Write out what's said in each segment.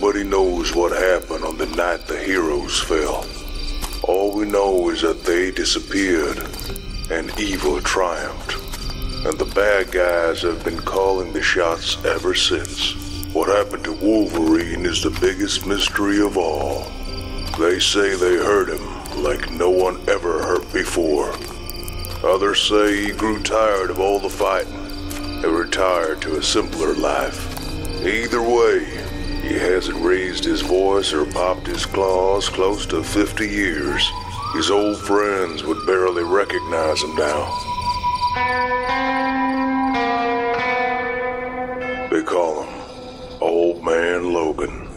Nobody knows what happened on the night the heroes fell. All we know is that they disappeared, and evil triumphed. And the bad guys have been calling the shots ever since. What happened to Wolverine is the biggest mystery of all. They say they hurt him like no one ever hurt before. Others say he grew tired of all the fighting and retired to a simpler life. Either way, he hasn't raised his voice or popped his claws close to 50 years. His old friends would barely recognize him now. They call him Old Man Logan.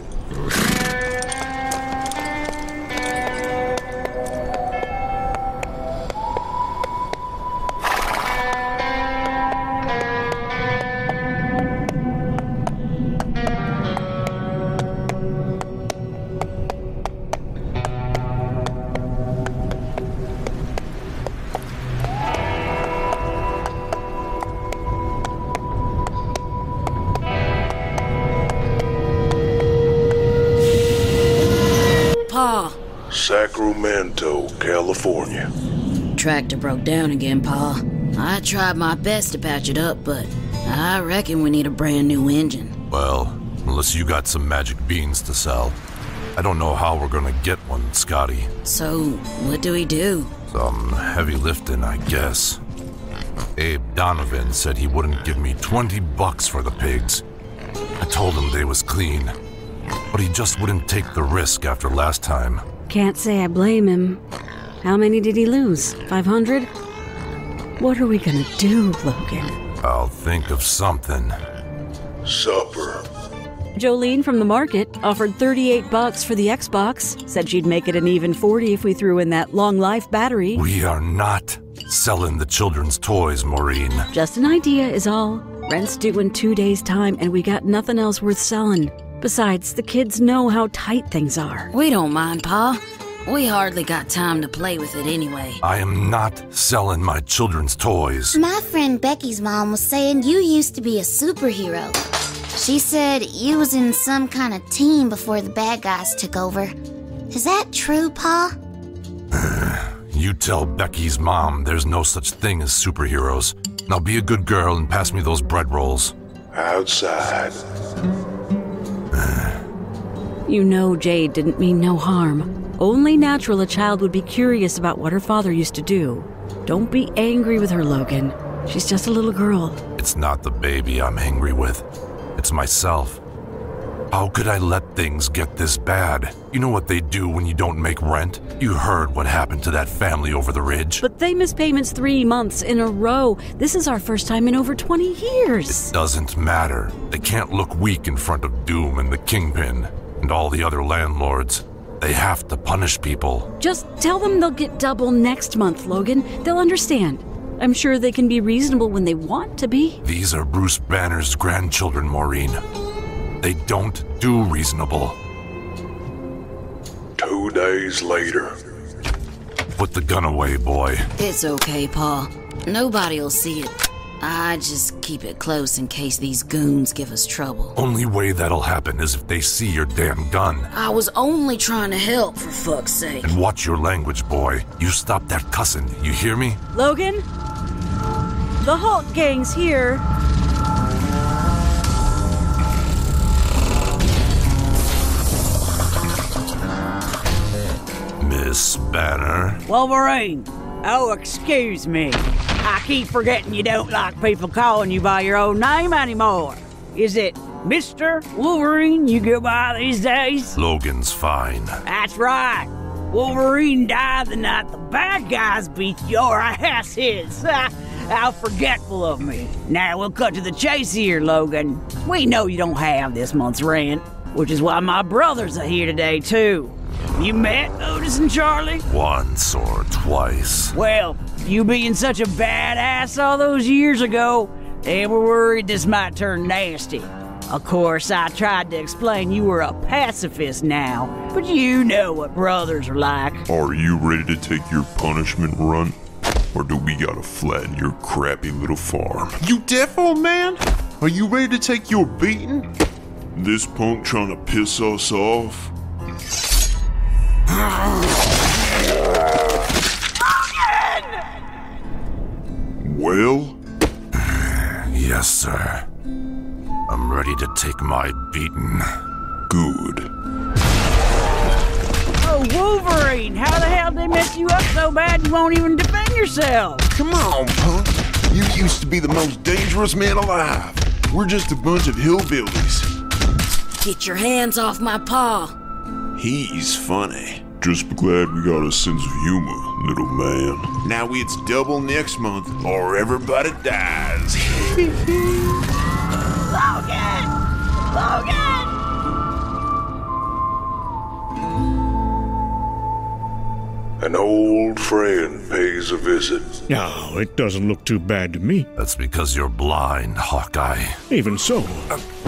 Sacramento, California. Tractor broke down again, Pa. I tried my best to patch it up, but I reckon we need a brand new engine. Well, unless you got some magic beans to sell. I don't know how we're gonna get one, Scotty. So, what do we do? Some heavy lifting, I guess. Abe Donovan said he wouldn't give me $20 for the pigs. I told him they was clean, but he just wouldn't take the risk after last time. Can't say I blame him. How many did he lose? 500? What are we gonna do, Logan? I'll think of something. Supper. Jolene from the market offered $38 for the Xbox. Said she'd make it an even 40 if we threw in that long life battery. We are not selling the children's toys, Maureen. Just an idea is all. Rent's due in 2 days' time and we got nothing else worth selling. Besides, the kids know how tight things are. We don't mind, Pa. We hardly got time to play with it anyway. I am not selling my children's toys. My friend Becky's mom was saying you used to be a superhero. She said you was in some kind of team before the bad guys took over. Is that true, Pa? You tell Becky's mom there's no such thing as superheroes. Now be a good girl and pass me those bread rolls. Outside. You know Jade didn't mean no harm. Only natural a child would be curious about what her father used to do. Don't be angry with her, Logan. She's just a little girl. It's not the baby I'm angry with. It's myself. How could I let things get this bad? You know what they do when you don't make rent? You heard what happened to that family over the ridge. But they missed payments 3 months in a row. This is our first time in over 20 years. It doesn't matter. They can't look weak in front of Doom and the Kingpin and all the other landlords. They have to punish people. Just tell them they'll get double next month, Logan. They'll understand. I'm sure they can be reasonable when they want to be. These are Bruce Banner's grandchildren, Maureen. They don't do reasonable. 2 days later. Put the gun away, boy. It's okay, Pa. Nobody'll see it. I just keep it close in case these goons give us trouble. Only way that'll happen is if they see your damn gun. I was only trying to help, for fuck's sake. And watch your language, boy. You stop that cussing, you hear me? Logan? The Hulk gang's here. Miss Banner? Wolverine. Oh, excuse me. I keep forgetting you don't like people calling you by your own name anymore. Is it Mr. Wolverine you go by these days? Logan's fine. That's right. Wolverine died the night the bad guys beat your asses. How forgetful of me. Now we'll cut to the chase here, Logan. We know you don't have this month's rent, which is why my brothers are here today, too. You met Otis and Charlie? Once or twice. Well, you being such a badass all those years ago, they were worried this might turn nasty. Of course, I tried to explain you were a pacifist now, but you know what brothers are like. Are you ready to take your punishment run? Or do we gotta flatten your crappy little farm? You deaf, old man? Are you ready to take your beating? This punk trying to piss us off? Well? Yes, sir. I'm ready to take my beating. Good. Oh, Wolverine! How the hell did they mess you up so bad you won't even defend yourself? Come on, punk. You used to be the most dangerous man alive. We're just a bunch of hillbillies. Get your hands off my paw. He's funny. Just glad we got a sense of humor, little man. Now it's double next month, or everybody dies. Logan! Logan! An old friend pays a visit. No, it doesn't look too bad to me. That's because you're blind, Hawkeye. Even so,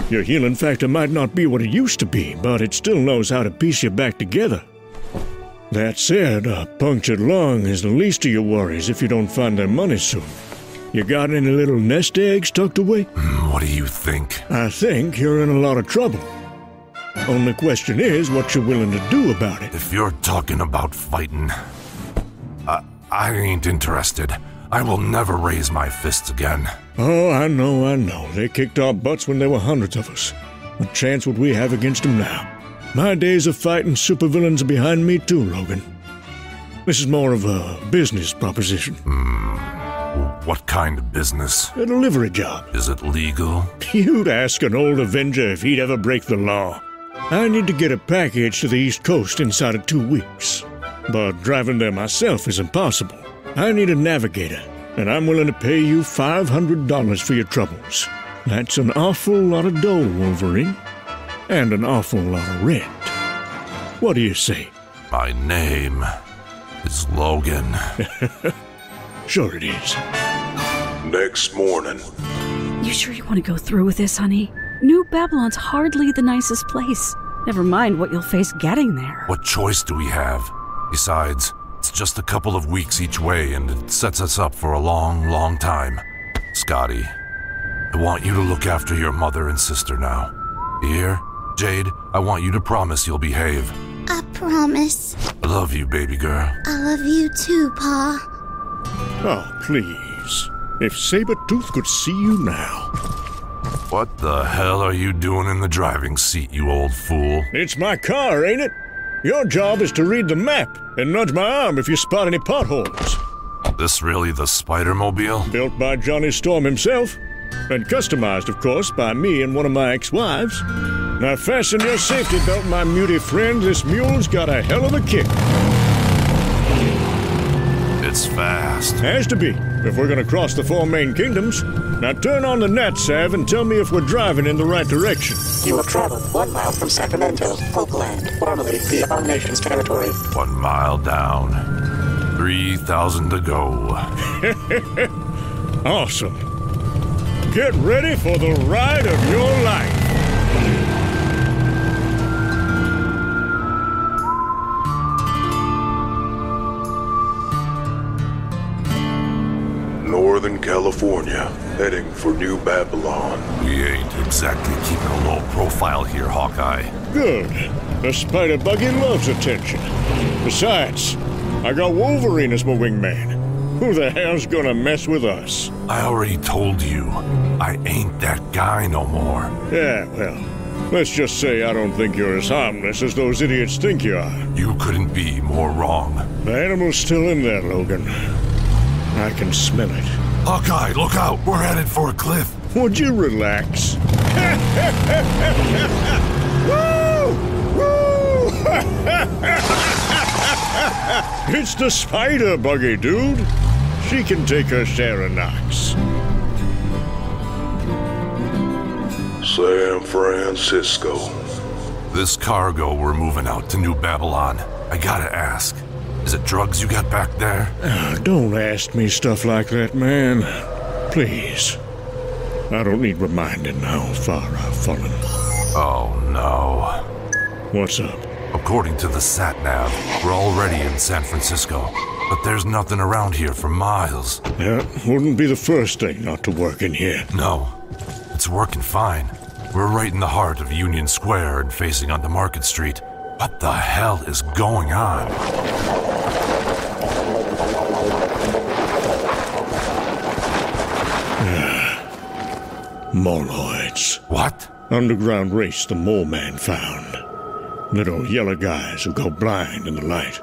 your healing factor might not be what it used to be, but it still knows how to piece you back together. That said, a punctured lung is the least of your worries if you don't find their money soon. You got any little nest eggs tucked away? What do you think? I think you're in a lot of trouble. Only question is what you're willing to do about it. If you're talking about fighting, I ain't interested. I will never raise my fists again. Oh, I know. They kicked our butts when there were hundreds of us. What chance would we have against them now? My days of fighting supervillains are behind me too, Logan. This is more of a business proposition. What kind of business? A delivery job. Is it legal? You'd ask an old Avenger if he'd ever break the law. I need to get a package to the East Coast inside of 2 weeks. But driving there myself is impossible. I need a navigator, and I'm willing to pay you $500 for your troubles. That's an awful lot of dough, Wolverine. And an awful lot of rent. What do you say? My name is Logan. Sure it is. Next morning. You sure you want to go through with this, honey? New Babylon's hardly the nicest place. Never mind what you'll face getting there. What choice do we have? Besides, it's just a couple of weeks each way, and it sets us up for a long, long time. Scotty, I want you to look after your mother and sister now. Here, Jade, I want you to promise you'll behave. I promise. I love you, baby girl. I love you too, Pa. Oh, please. If Sabretooth could see you now. What the hell are you doing in the driving seat, you old fool? It's my car, ain't it? Your job is to read the map and nudge my arm if you spot any potholes. This really the Spider-Mobile? Built by Johnny Storm himself, and customized, of course, by me and one of my ex-wives. Now fasten your safety belt, my muty friend. This mule's got a hell of a kick. It's fast. Has to be, if we're gonna cross the 4 main kingdoms. Now turn on the nat-sav and tell me if we're driving in the right direction. You have traveled 1 mile from Sacramento, Oakland, formerly the Abomination's territory. 1 mile down. 3,000 to go. Awesome. Get ready for the ride of your life. Northern California, heading for New Babylon. We ain't exactly keeping a low profile here, Hawkeye. Good. The spider buggy loves attention. Besides, I got Wolverine as my wingman. Who the hell's gonna mess with us? I already told you, I ain't that guy no more. Yeah, well, let's just say I don't think you're as harmless as those idiots think you are. You couldn't be more wrong. The animal's still in there, Logan. I can smell it. Hawkeye, look out! We're headed for a cliff. Would you relax? Woo! Woo! It's the spider buggy, dude. She can take her share of knocks. San Francisco. This cargo we're moving out to New Babylon. I gotta ask, is it drugs you got back there? Don't ask me stuff like that, man. Please. I don't need reminding how far I've fallen. Oh, no. What's up? According to the sat-nav, we're already in San Francisco, but there's nothing around here for miles. Yeah, wouldn't be the first thing not to work in here. No, it's working fine. We're right in the heart of Union Square and facing onto Market Street. What the hell is going on? Moloids. What? Underground race the Mole Man found. Little yellow guys who go blind in the light.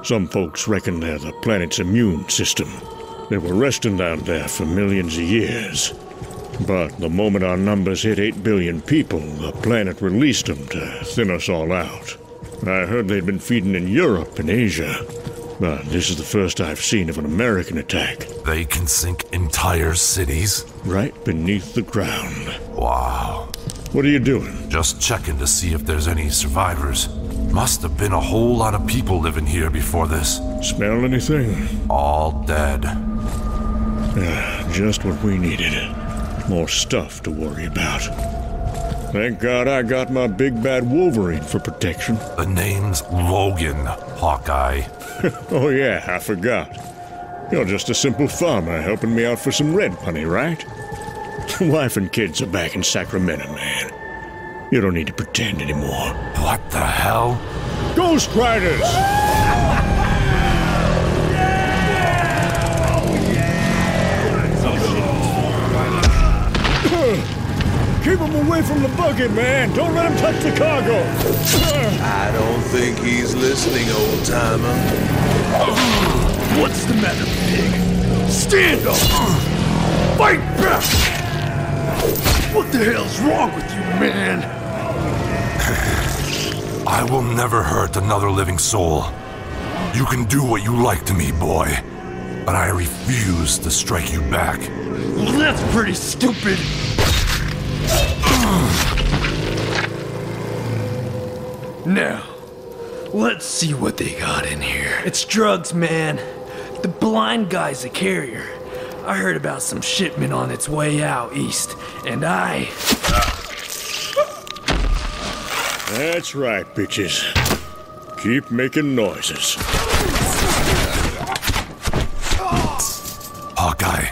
Some folks reckon they're the planet's immune system. They were resting down there for millions of years. But the moment our numbers hit 8 billion people, the planet released them to thin us all out. I heard they'd been feeding in Europe and Asia, but this is the first I've seen of an American attack. They can sink entire cities? Right beneath the ground. Wow. What are you doing? Just checking to see if there's any survivors. Must have been a whole lot of people living here before this. Smell anything? All dead. Just what we needed. More stuff to worry about. Thank God I got my big bad Wolverine for protection. The name's Logan, Hawkeye. Oh yeah, I forgot. You're just a simple farmer helping me out for some red money, right? Wife and kids are back in Sacramento, man. You don't need to pretend anymore. What the hell? Ghost Riders! Keep him away from the buggy, man. Don't let him touch the cargo. I don't think he's listening, old-timer. What's the matter, pig? Stand up! Fight back! What the hell's wrong with you, man? I will never hurt another living soul. You can do what you like to me, boy. But I refuse to strike you back. Well, that's pretty stupid. Now, let's see what they got in here. It's drugs, man. The blind guy's a carrier. I heard about some shipment on its way out east, and I... That's right, bitches. Keep making noises. Hawkeye,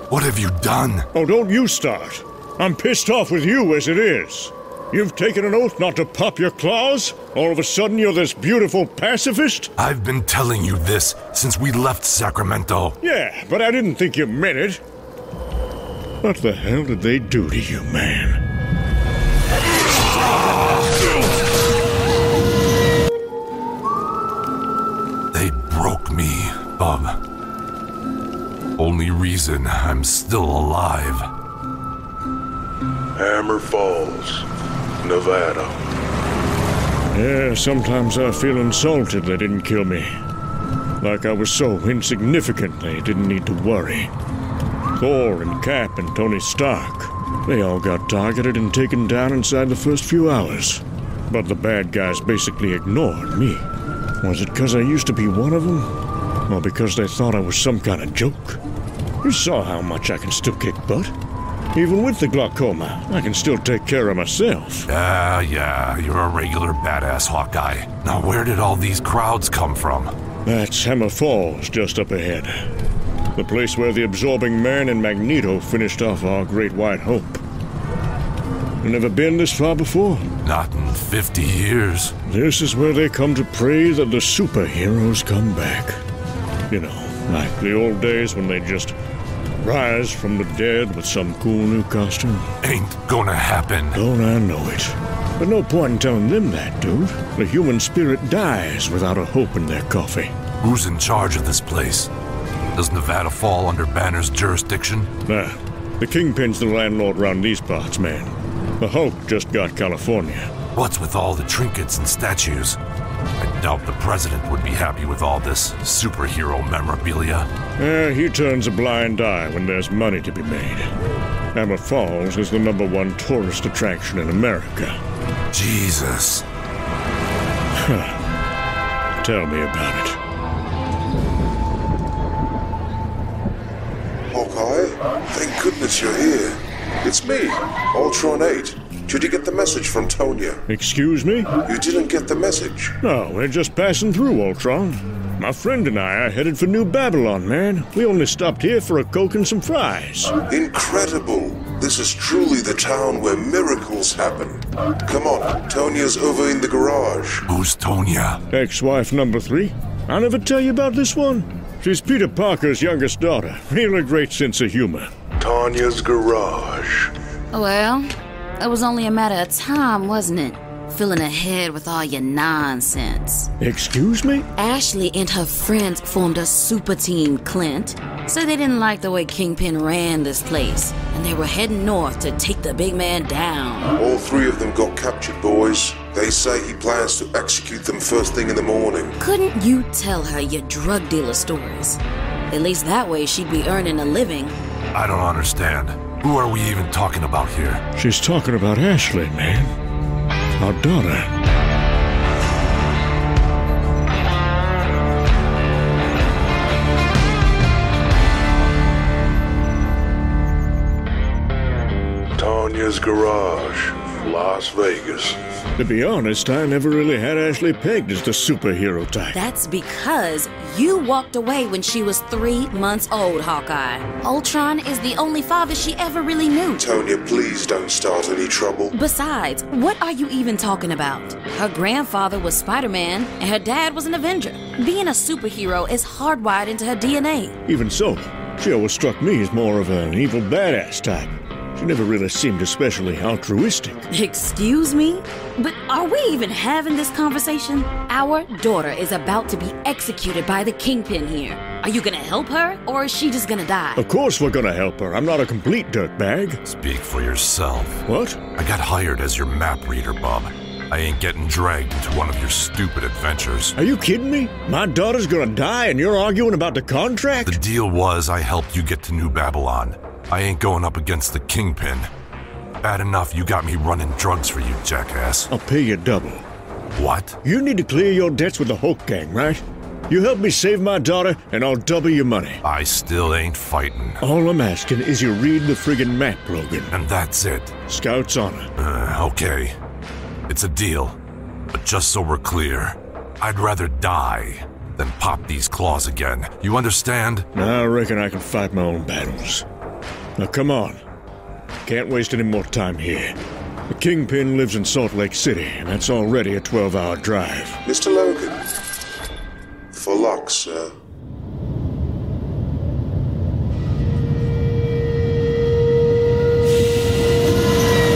what have you done? Oh, don't you start. I'm pissed off with you as it is. You've taken an oath not to pop your claws? All of a sudden you're this beautiful pacifist? I've been telling you this since we left Sacramento. Yeah, but I didn't think you meant it. What the hell did they do to you, man? They broke me, Bub. Only reason I'm still alive. Hammer Falls, Nevada. Yeah, sometimes I feel insulted they didn't kill me. Like I was so insignificant they didn't need to worry. Thor and Cap and Tony Stark, they all got targeted and taken down inside the first few hours. But the bad guys basically ignored me. Was it because I used to be one of them? Or because they thought I was some kind of joke? You saw how much I can still kick butt. Even with the glaucoma, I can still take care of myself. Yeah, you're a regular badass, Hawkeye. Now where did all these crowds come from? That's Hammer Falls, just up ahead. The place where the Absorbing Man and Magneto finished off our Great White Hope. You never been this far before? Not in 50 years. This is where they come to pray that the superheroes come back. You know, like the old days when they just rise from the dead with some cool new costume. Ain't gonna happen. Don't I know it. But no point in telling them that, dude. The human spirit dies without a hope in their coffee. Who's in charge of this place? Does Nevada fall under Banner's jurisdiction? Nah, the Kingpin's the landlord around these parts, man. The Hulk just got California. What's with all the trinkets and statues? I doubt the president would be happy with all this superhero memorabilia. He turns a blind eye when there's money to be made. Hammer Falls is the #1 tourist attraction in America. Jesus. Tell me about it. Hawkeye, thank goodness you're here. It's me, Ultron 8. Did you get the message from Tonya? Excuse me? You didn't get the message. No, we're just passing through, Ultron. My friend and I are headed for New Babylon, man. We only stopped here for a Coke and some fries. Incredible. This is truly the town where miracles happen. Come on, Tonya's over in the garage. Who's Tonya? Ex-wife number 3. I never tell you about this one? She's Peter Parker's youngest daughter. Really great sense of humor. Tonya's garage. Well, it was only a matter of time, wasn't it? Filling ahead with all your nonsense. Excuse me? Ashley and her friends formed a super team, Clint. So they didn't like the way Kingpin ran this place, and they were heading north to take the big man down. All 3 of them got captured, boys. They say he plans to execute them first thing in the morning. Couldn't you tell her your drug dealer stories? At least that way she'd be earning a living. I don't understand. Who are we even talking about here? She's talking about Ashley, man. Our daughter. Tonya's garage, Las Vegas. To be honest, I never really had Ashley pegged as the superhero type. That's because you walked away when she was 3 months old, Hawkeye. Ultron is the only father she ever really knew. Tonya, please don't start any trouble. Besides, what are you even talking about? Her grandfather was Spider-Man, and her dad was an Avenger. Being a superhero is hardwired into her DNA. Even so, she always struck me as more of an evil badass type. She never really seemed especially altruistic. Excuse me? But are we even having this conversation? Our daughter is about to be executed by the Kingpin here. Are you gonna help her, or is she just gonna die? Of course we're gonna help her. I'm not a complete dirtbag. Speak for yourself. What? I got hired as your map reader, Bob. I ain't getting dragged into one of your stupid adventures. Are you kidding me? My daughter's gonna die and you're arguing about the contract? The deal was I helped you get to New Babylon. I ain't going up against the Kingpin. Bad enough you got me running drugs for you, jackass. I'll pay you double. What? You need to clear your debts with the Hulk gang, right? You help me save my daughter, and I'll double your money. I still ain't fighting. All I'm asking is you read the friggin' map, Logan. And that's it. Scout's honor. Okay. It's a deal. But just so we're clear, I'd rather die than pop these claws again. You understand? I reckon I can fight my own battles. Now come on. Can't waste any more time here. The Kingpin lives in Salt Lake City, and that's already a 12-hour drive. Mr. Logan. For luck, sir.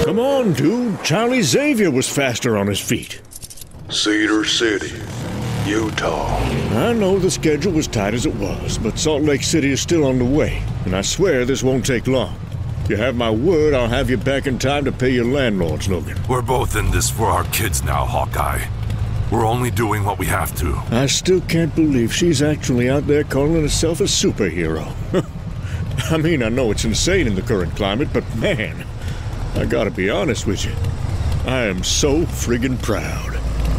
Come on, dude. Charlie Xavier was faster on his feet. Cedar City, Utah. I know the schedule was tight as it was, but Salt Lake City is still on the way, and I swear this won't take long. You have my word, I'll have you back in time to pay your landlords, Logan. We're both in this for our kids now, Hawkeye. We're only doing what we have to. I still can't believe she's actually out there calling herself a superhero. I mean, I know it's insane in the current climate, but man, I gotta be honest with you. I am so friggin' proud.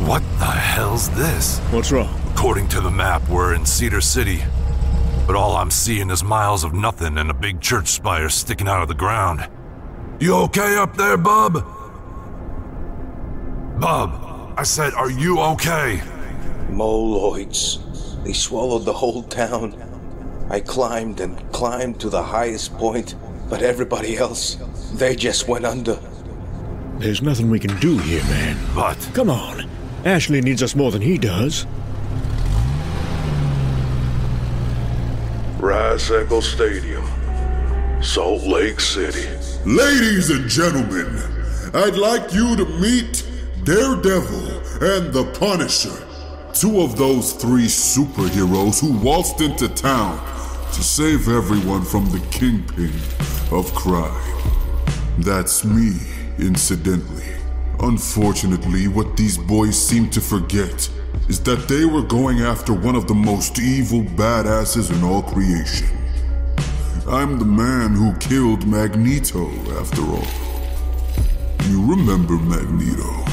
What the hell's this? What's wrong? According to the map, we're in Cedar City. But all I'm seeing is miles of nothing and a big church spire sticking out of the ground. You okay up there, Bub? Bub, I said, are you okay? Moloids. They swallowed the whole town. I climbed and climbed to the highest point, but everybody else, they just went under. There's nothing we can do here, man. But... Come on. Ashley needs us more than he does. Rice-Eccles Stadium, Salt Lake City. Ladies and gentlemen, I'd like you to meet Daredevil and the Punisher, 2 of those 3 superheroes who waltzed into town to save everyone from the Kingpin of crime. That's me, incidentally. Unfortunately, what these boys seem to forget is that they were going after one of the most evil badasses in all creation. I'm the man who killed Magneto, after all. You remember Magneto.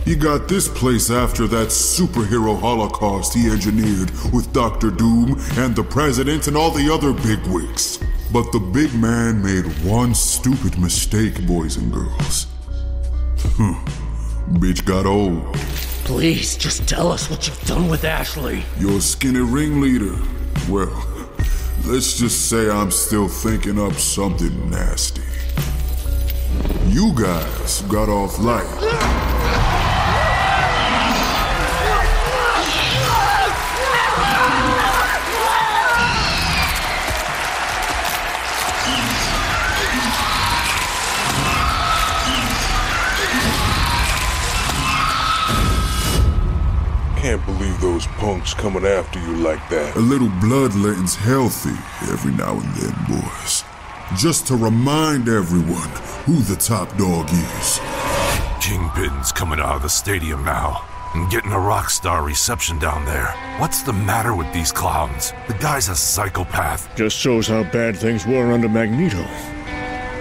He got this place after that superhero holocaust he engineered with Dr. Doom and the President and all the other bigwigs. But the big man made one stupid mistake, boys and girls. Bitch got old. Please, just tell us what you've done with Ashley. Your skinny ringleader. Well, let's just say I'm still thinking up something nasty. You guys got off light. Can't believe those punks coming after you like that. A little bloodletting's healthy every now and then, boys. Just to remind everyone who the top dog is. Kingpin's coming out of the stadium now and getting a rock star reception down there. What's the matter with these clowns? The guy's a psychopath. Just shows how bad things were under Magneto.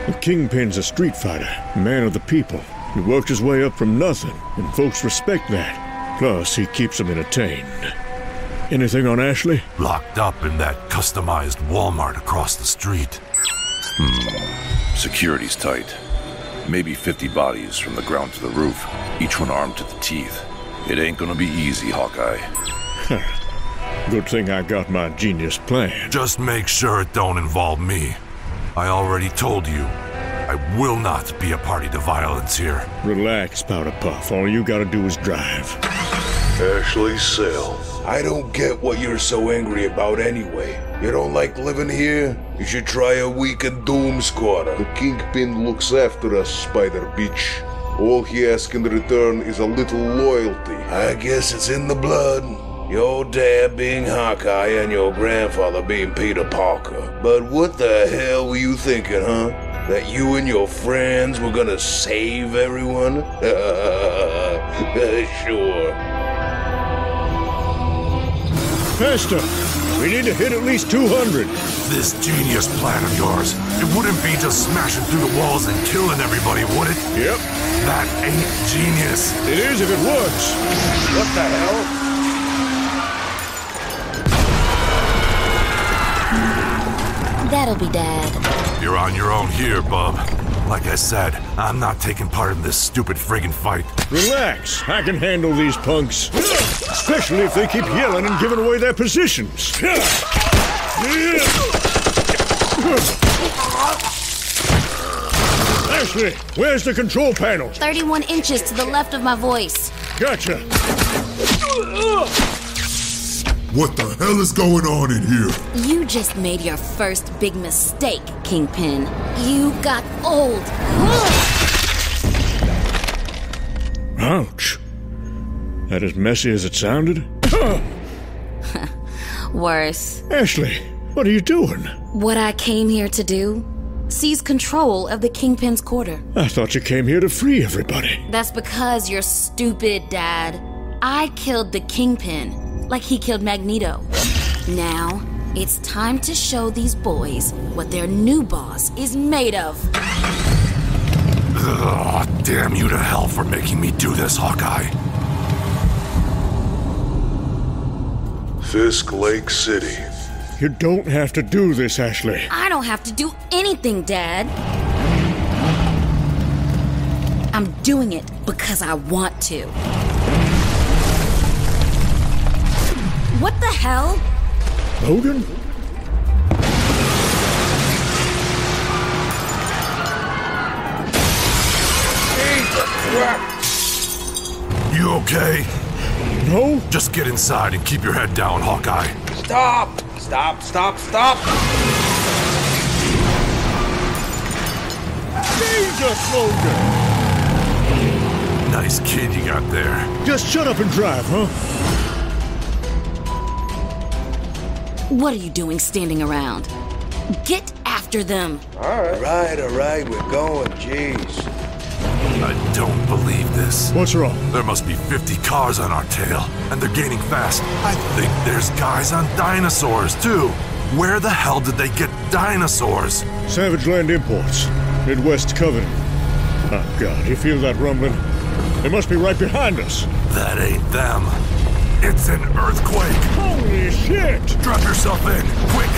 The Kingpin's a street fighter, a man of the people. He worked his way up from nothing, and folks respect that. Plus, he keeps them entertained. Anything on Ashley? Locked up in that customized Walmart across the street. Security's tight. Maybe 50 bodies from the ground to the roof, each one armed to the teeth. It ain't gonna be easy, Hawkeye. Good thing I got my genius plan. Just make sure it don't involve me. I already told you, I will not be a party to violence here. Relax, Powder Puff. All you gotta do is drive. Ashley's cell. I don't get what you're so angry about anyway. You don't like living here? You should try a week in Doom Squatter. The Kingpin looks after us, Spider Bitch. All he asks in return is a little loyalty. I guess it's in the blood. Your dad being Hawkeye and your grandfather being Peter Parker. But what the hell were you thinking, huh? That you and your friends were gonna save everyone? Sure. Faster! We need to hit at least 200. This genius plan of yours, it wouldn't be just smashing through the walls and killing everybody, would it? Yep. That ain't genius. It is if it works. What the hell? That'll be Dad. You're on your own here, bub. Like I said, I'm not taking part in this stupid friggin' fight. Relax. I can handle these punks. Especially if they keep yelling and giving away their positions. Ashley, where's the control panel? 31 inches to the left of my voice. Gotcha. What the hell is going on in here? You just made your first big mistake, Kingpin. You got old. Ouch. That as messy as it sounded? Worse. Ashley, what are you doing? What I came here to do? Seize control of the Kingpin's quarter. I thought you came here to free everybody. That's because you're stupid, Dad. I killed the Kingpin, like he killed Magneto. Now, it's time to show these boys what their new boss is made of. Ugh, damn you to hell for making me do this, Hawkeye. Fisk Lake City. You don't have to do this, Ashley. I don't have to do anything, Dad. I'm doing it because I want to. What the hell? Logan? You okay? No? Just get inside and keep your head down, Hawkeye. Stop! Stop, stop, stop! Jesus, Logan! Nice kid you got there. Just shut up and drive, huh? What are you doing standing around? Get after them. All right, we're going, jeez. I don't believe this. What's wrong? There must be 50 cars on our tail, and they're gaining fast. I think there's guys on dinosaurs, too. Where the hell did they get dinosaurs? Savage Land Imports. Midwest Covenant. Oh, God, you feel that rumbling? They must be right behind us. That ain't them. It's an earthquake. Holy shit! Drop yourself in, quick!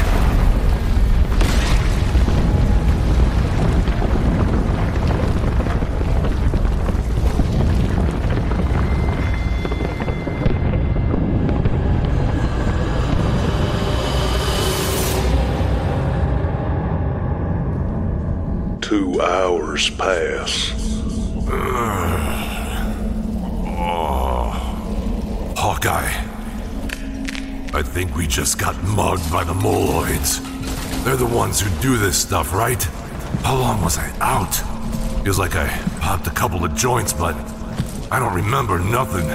few hours pass. Hawkeye. I think we just got mugged by the Moloids. They're the ones who do this stuff, right? How long was I out? Feels like I popped a couple of joints, but I don't remember nothing.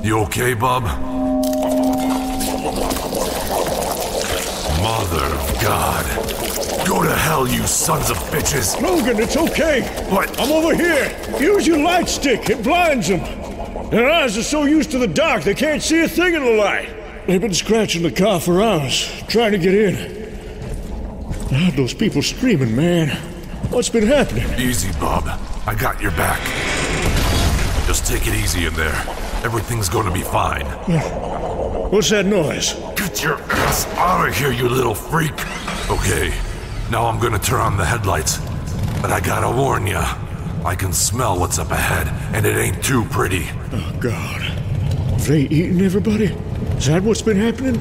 You okay, bub? Mother of God. Go to hell, you sons of bitches! Logan, it's okay! What? I'm over here! Use your light stick, it blinds them! Their eyes are so used to the dark they can't see a thing in the light! They've been scratching the car for hours, trying to get in. I heard those people screaming, man. What's been happening? Easy, bub. I got your back. Just take it easy in there. Everything's gonna be fine. What's that noise? Get your ass out of here, you little freak! Okay, now I'm gonna turn on the headlights. But I gotta warn ya, I can smell what's up ahead, and it ain't too pretty. Oh, God. Have they eaten everybody? Is that what's been happening?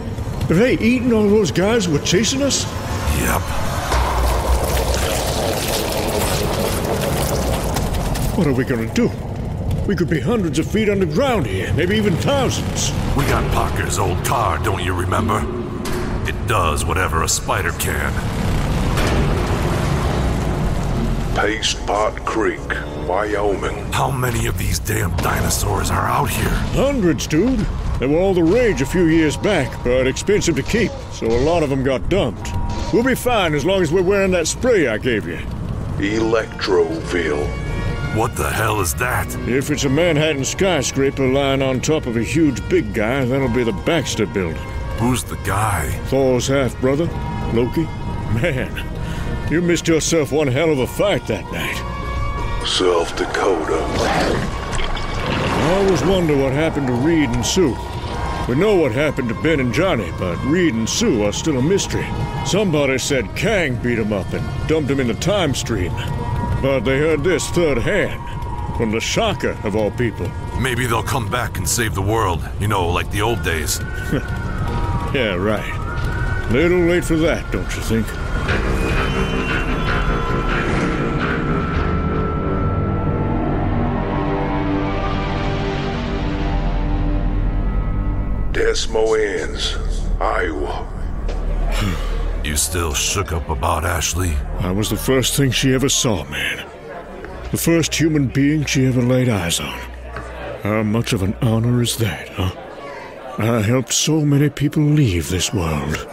Have they eaten all those guys who were chasing us? Yep. What are we gonna do? We could be hundreds of feet underground here, maybe even thousands. We got Parker's old car, don't you remember? It does whatever a spider can. Paste Pot Creek, Wyoming. How many of these damn dinosaurs are out here? Hundreds, dude. They were all the rage a few years back, but expensive to keep, so a lot of them got dumped. We'll be fine as long as we're wearing that spray I gave you. Electroville. What the hell is that? If it's a Manhattan skyscraper lying on top of a huge big guy, that'll be the Baxter Building. Who's the guy? Thor's half-brother, Loki. Man, you missed yourself one hell of a fight that night. South Dakota. I always wonder what happened to Reed and Sue. We know what happened to Ben and Johnny, but Reed and Sue are still a mystery. Somebody said Kang beat him up and dumped him in the time stream. But they heard this third hand, from the Shocker of all people. Maybe they'll come back and save the world, you know, like the old days. Yeah, right. Little late for that, don't you think? Des Moines, Iowa. You still shook up about Ashley? I was the first thing she ever saw, man. The first human being she ever laid eyes on. How much of an honor is that, huh? I helped so many people leave this world.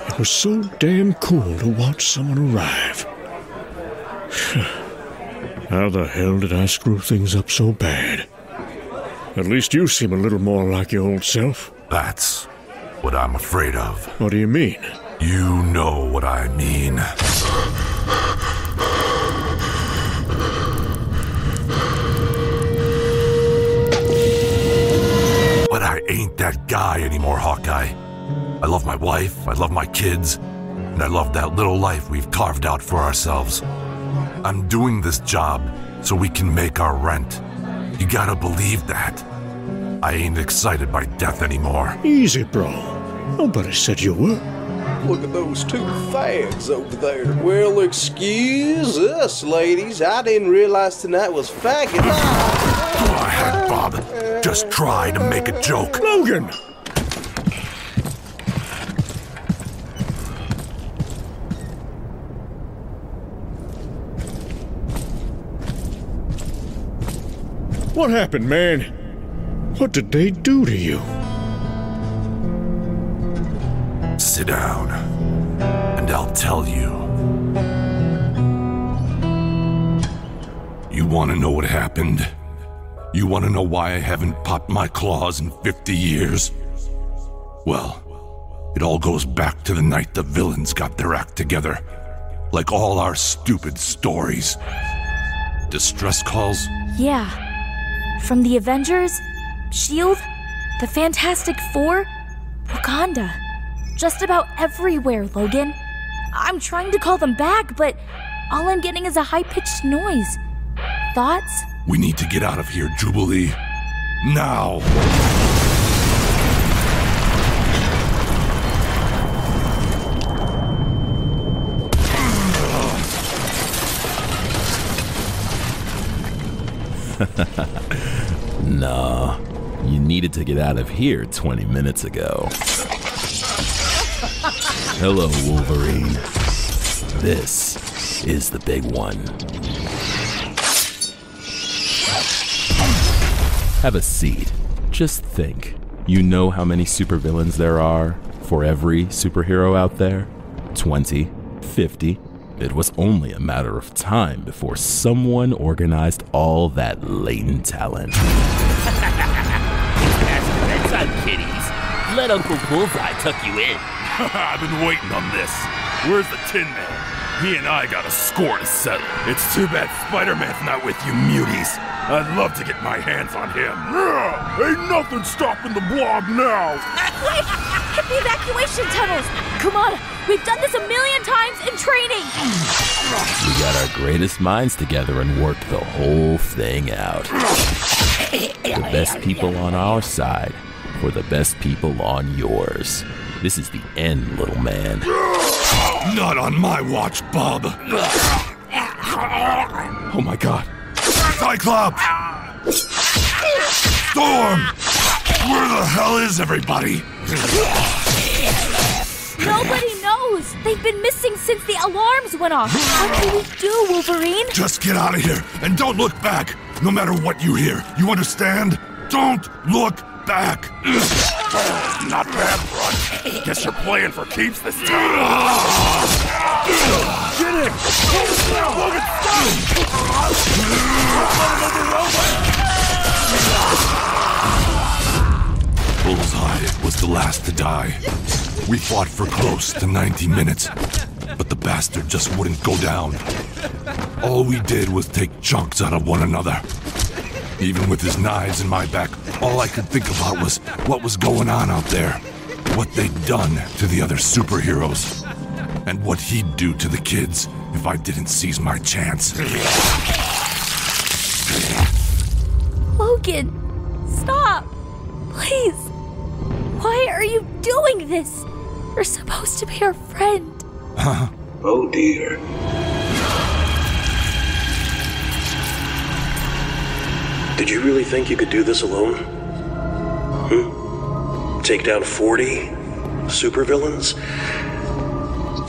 It was so damn cool to watch someone arrive. How the hell did I screw things up so bad? At least you seem a little more like your old self. That's what I'm afraid of. What do you mean? You know what I mean. But I ain't that guy anymore, Hawkeye. I love my wife, I love my kids, and I love that little life we've carved out for ourselves. I'm doing this job so we can make our rent. You gotta believe that. I ain't excited by death anymore. Easy, bro. Nobody said you were. Look at those two fags over there. Well, excuse us, ladies. I didn't realize tonight was faggot night. Go ahead, Bob. Just try to make a joke. Logan! What happened, man? What did they do to you? Sit down, and I'll tell you. You want to know what happened? You want to know why I haven't popped my claws in 50 years? Well, it all goes back to the night the villains got their act together. Like all our stupid stories. Distress calls? Yeah. From the Avengers, S.H.I.E.L.D., the Fantastic Four, Wakanda. Just about everywhere, Logan. I'm trying to call them back, but all I'm getting is a high-pitched noise. Thoughts? We need to get out of here, Jubilee. Now! Nah, you needed to get out of here 20 minutes ago. Hello, Wolverine. This is the big one. Have a seat. Just think. You know how many supervillains there are for every superhero out there? 20, 50. It was only a matter of time before someone organized all that latent talent. That's on kitties. Let Uncle Bullseye tuck you in. I've been waiting on this. Where's the Tin Man? He and I got a score to settle. It's too bad Spider-Man's not with you muties. I'd love to get my hands on him. Ain't nothing stopping the blob now. Wait! Hit the evacuation tunnels! Come on! We've done this 1,000,000 times in training! We got our greatest minds together and worked the whole thing out. The best people on our side for the best people on yours. This is the end, little man. Not on my watch, Bob. Oh my god. Cyclops! Storm! Where the hell is everybody? Nobody knows! They've been missing since the alarms went off! What do we do, Wolverine? Just get out of here and don't look back, no matter what you hear. You understand? Don't look back! Not bad, Brunt. Guess you're playing for keeps this time. Get him! Logan, Bullseye was the last to die. We fought for close to 90 minutes, but the bastard just wouldn't go down. All we did was take chunks out of one another. Even with his knives in my back, all I could think about was what was going on out there. What they'd done to the other superheroes. And what he'd do to the kids if I didn't seize my chance. Logan, stop! Please! Why are you doing this? You're supposed to be our friend. Huh? Oh dear. Did you really think you could do this alone? Take down 40 supervillains?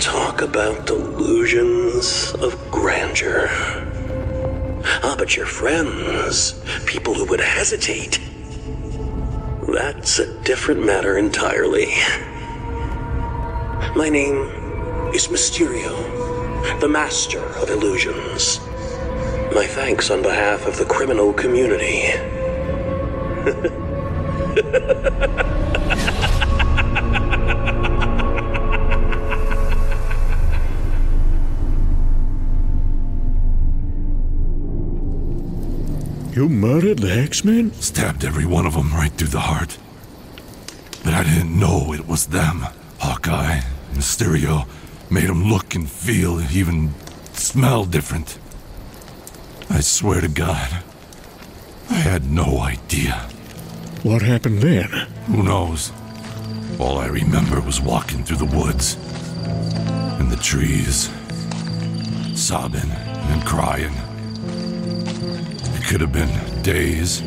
Talk about delusions of grandeur. But your friends, people who would hesitate, that's a different matter entirely. My name is Mysterio, the master of illusions. My thanks on behalf of the criminal community. You murdered the X-Men? Stabbed every one of them right through the heart. But I didn't know it was them. Hawkeye, Mysterio, made them look and feel, even smell different. I swear to God, I had no idea. What happened then? Who knows? All I remember was walking through the woods, and the trees, sobbing and crying. It could have been days,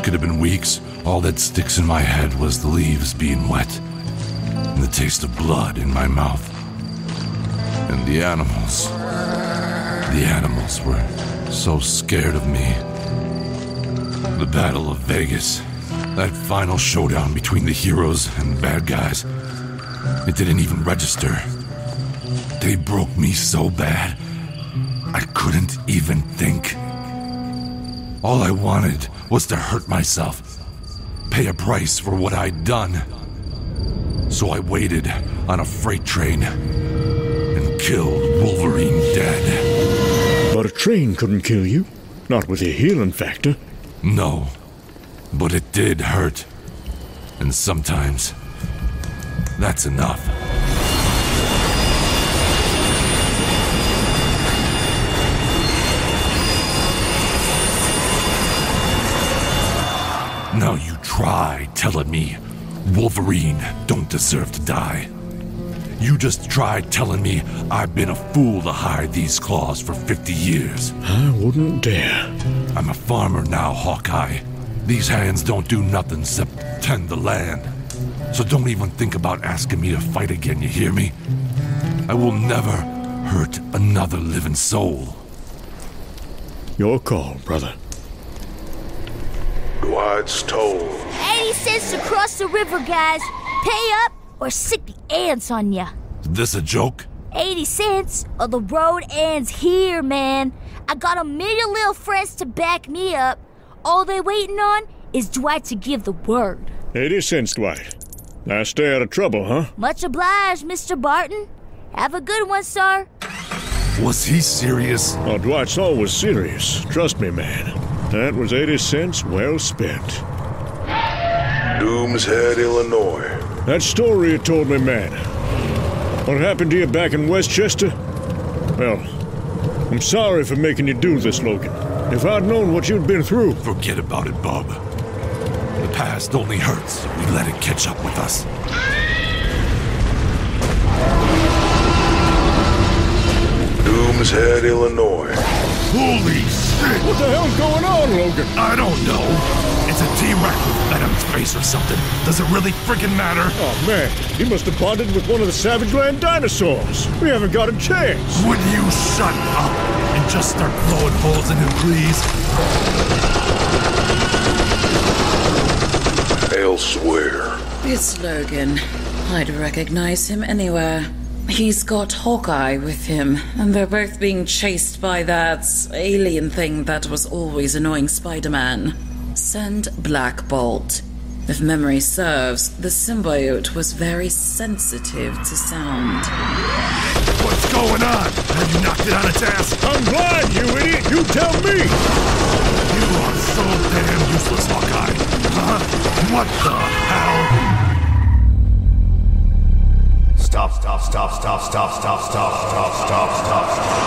could have been weeks. All that sticks in my head was the leaves being wet, and the taste of blood in my mouth. And the animals were so scared of me. The Battle of Vegas, that final showdown between the heroes and the bad guys, it didn't even register. They broke me so bad, I couldn't even think. All I wanted was to hurt myself, pay a price for what I'd done. So I waited on a freight train and killed Wolverine dead. But a train couldn't kill you, not with your healing factor. No, but it did hurt. And sometimes, that's enough. Now you try telling me Wolverine don't deserve to die. You just tried telling me I've been a fool to hide these claws for 50 years. I wouldn't dare. I'm a farmer now, Hawkeye. These hands don't do nothing except tend the land. So don't even think about asking me to fight again, you hear me? I will never hurt another living soul. Your call, brother. Dwight's told. 80 cents to cross the river, guys. Pay up or sick the ants on ya. Is this a joke? 80 cents or the road ends here, man. I got a million little friends to back me up. All they waiting on is Dwight to give the word. 80 cents, Dwight. Now stay out of trouble, huh? Much obliged, Mr. Barton. Have a good one, sir. Was he serious? Oh, Dwight's always serious. Trust me, man. That was 80 cents well spent. Doomshead, Illinois. That story you told me, man. What happened to you back in Westchester? Well, I'm sorry for making you do this, Logan. If I'd known what you'd been through... Forget about it, Bob. The past only hurts if we let it catch up with us. Doomshead, Illinois. Holy shit! What the hell's going on, Logan? I don't know. It's a T-Rex with Venom's face or something. Does it really freaking matter? Oh, man. He must have bonded with one of the Savage Land dinosaurs. We haven't got a chance. Would you shut up and just start blowing holes in him, please? Elsewhere. It's Logan. I'd recognize him anywhere. He's got Hawkeye with him, and they're both being chased by that alien thing that was always annoying Spider-Man. Send Black Bolt. If memory serves, the symbiote was very sensitive to sound. What's going on? Have you knocked it on its ass? I'm blind, you idiot! You tell me! You are so damn useless, Hawkeye. Huh? What the hell? Stop, stop, stop, stop, stop, stop, stop, stop, stop, stop, stop.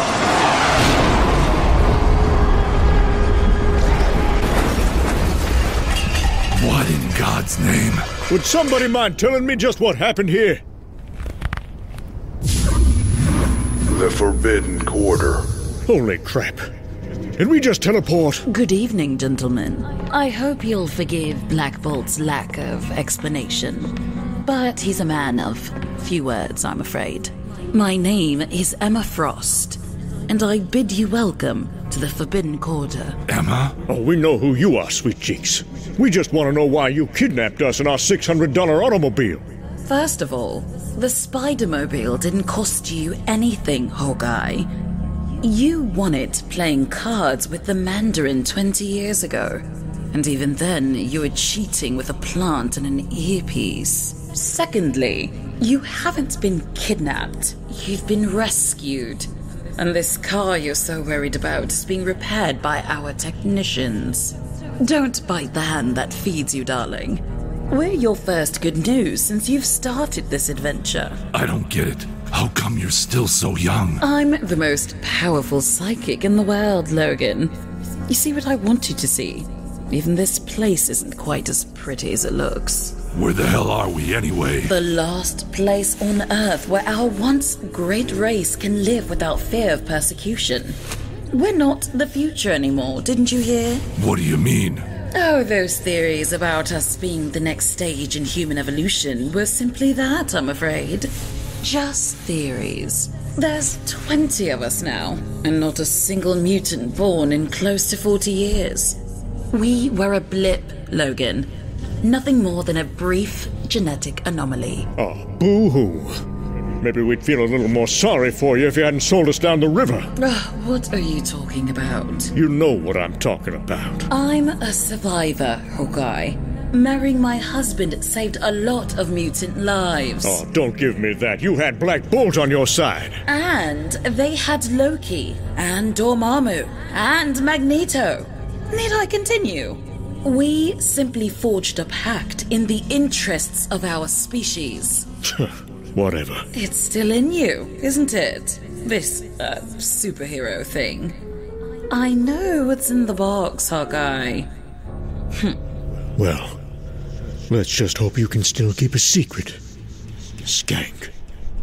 What in God's name? Would somebody mind telling me just what happened here? The Forbidden Quarter. Holy crap. Did we just teleport? Good evening, gentlemen. I hope you'll forgive Black Bolt's lack of explanation. But he's a man of few words, I'm afraid. My name is Emma Frost, and I bid you welcome to the Forbidden Quarter. Emma? Oh, we know who you are, sweet cheeks. We just want to know why you kidnapped us in our $600 automobile. First of all, the Spider-Mobile didn't cost you anything, Hawkeye. You won it playing cards with the Mandarin 20 years ago. And even then, you were cheating with a plant and an earpiece. Secondly, you haven't been kidnapped. You've been rescued. And this car you're so worried about is being repaired by our technicians. Don't bite the hand that feeds you, darling. We're your first good news since you've started this adventure. I don't get it. How come you're still so young? I'm the most powerful psychic in the world, Logan. You see what I want you to see. Even this place isn't quite as pretty as it looks. Where the hell are we anyway? The last place on Earth where our once great race can live without fear of persecution. We're not the future anymore, didn't you hear? What do you mean? Oh, those theories about us being the next stage in human evolution were simply that, I'm afraid. Just theories. There's 20 of us now, and not a single mutant born in close to 40 years. We were a blip, Logan. Nothing more than a brief genetic anomaly. Oh, boo-hoo. Maybe we'd feel a little more sorry for you if you hadn't sold us down the river. What are you talking about? You know what I'm talking about. I'm a survivor, Hawkeye. Marrying my husband saved a lot of mutant lives. Oh, don't give me that. You had Black Bolt on your side. And they had Loki, and Dormammu, and Magneto. Need I continue? We simply forged a pact in the interests of our species. Whatever. It's still in you, isn't it? This, superhero thing. I know what's in the box, Hawkeye. Well, let's just hope you can still keep a secret, Skank.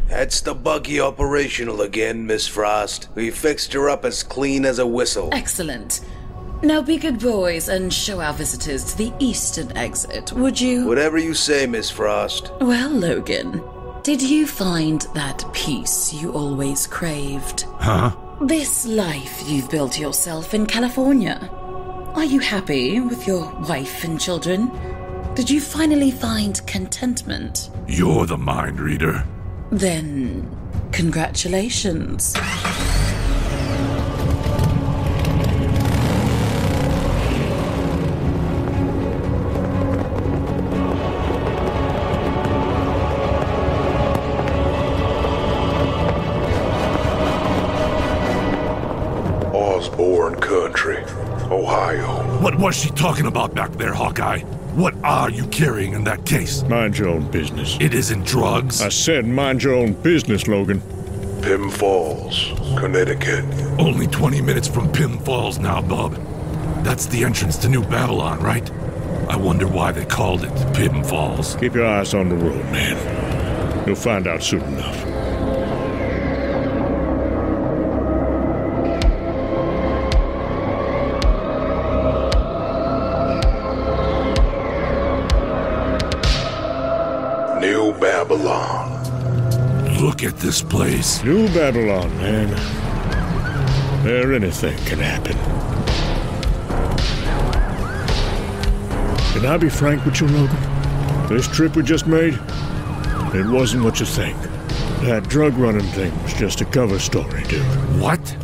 That's the buggy operational again, Miss Frost. We fixed her up as clean as a whistle. Excellent. Now be good boys and show our visitors to the eastern exit, would you? Whatever you say, Miss Frost. Well, Logan, did you find that peace you always craved? Huh? This life you've built yourself in California. Are you happy with your wife and children? Did you finally find contentment? You're the mind reader. Then, congratulations. Osborne Country, Ohio. What was she talking about back there, Hawkeye? What are you carrying in that case? Mind your own business. It isn't drugs. I said mind your own business, Logan. Pim Falls, Connecticut. Only 20 minutes from Pim Falls now, bub. That's the entrance to New Babylon, right? I wonder why they called it Pim Falls. Keep your eyes on the road, man. You'll find out soon enough. New Babylon. Look at this place. New Babylon, man. There anything can happen. Can I be frank with you, Logan? This trip we just made, it wasn't what you think. That drug running thing was just a cover story, dude. What?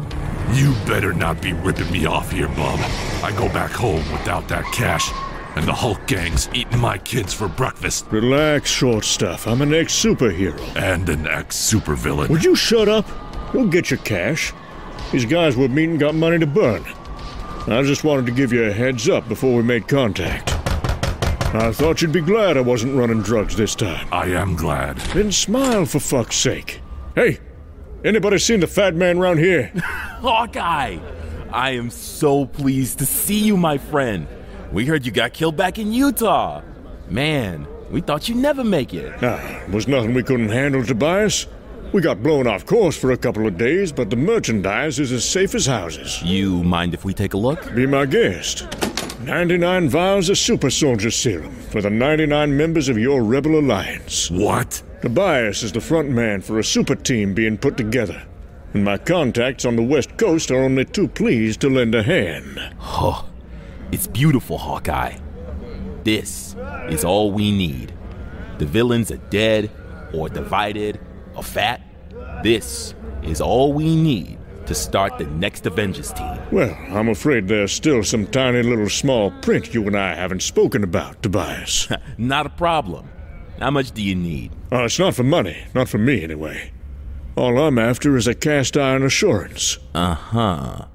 You better not be ripping me off here, bub. I go back home without that cash. And the Hulk gang's eating my kids for breakfast. Relax, short stuff. I'm an ex-superhero. And an ex-supervillain. Would you shut up? We'll get your cash. These guys we're meeting got money to burn. I just wanted to give you a heads up before we made contact. I thought you'd be glad I wasn't running drugs this time. I am glad. Then smile, for fuck's sake. Hey, anybody seen the fat man around here? Hawkeye! I am so pleased to see you, my friend. We heard you got killed back in Utah. Man, we thought you'd never make it. Was nothing we couldn't handle, Tobias. We got blown off course for a couple of days, but the merchandise is as safe as houses. You mind if we take a look? Be my guest. 99 vials of super soldier serum for the 99 members of your Rebel Alliance. What? Tobias is the front man for a super team being put together. And my contacts on the West Coast are only too pleased to lend a hand. Oh. It's beautiful, Hawkeye. This is all we need. The villains are dead, or divided, or fat. This is all we need to start the next Avengers team. Well, I'm afraid there's still some tiny little small print you and I haven't spoken about, Tobias. Not a problem. How much do you need? It's not for money. Not for me, anyway. All I'm after is a cast-iron assurance. Uh-huh.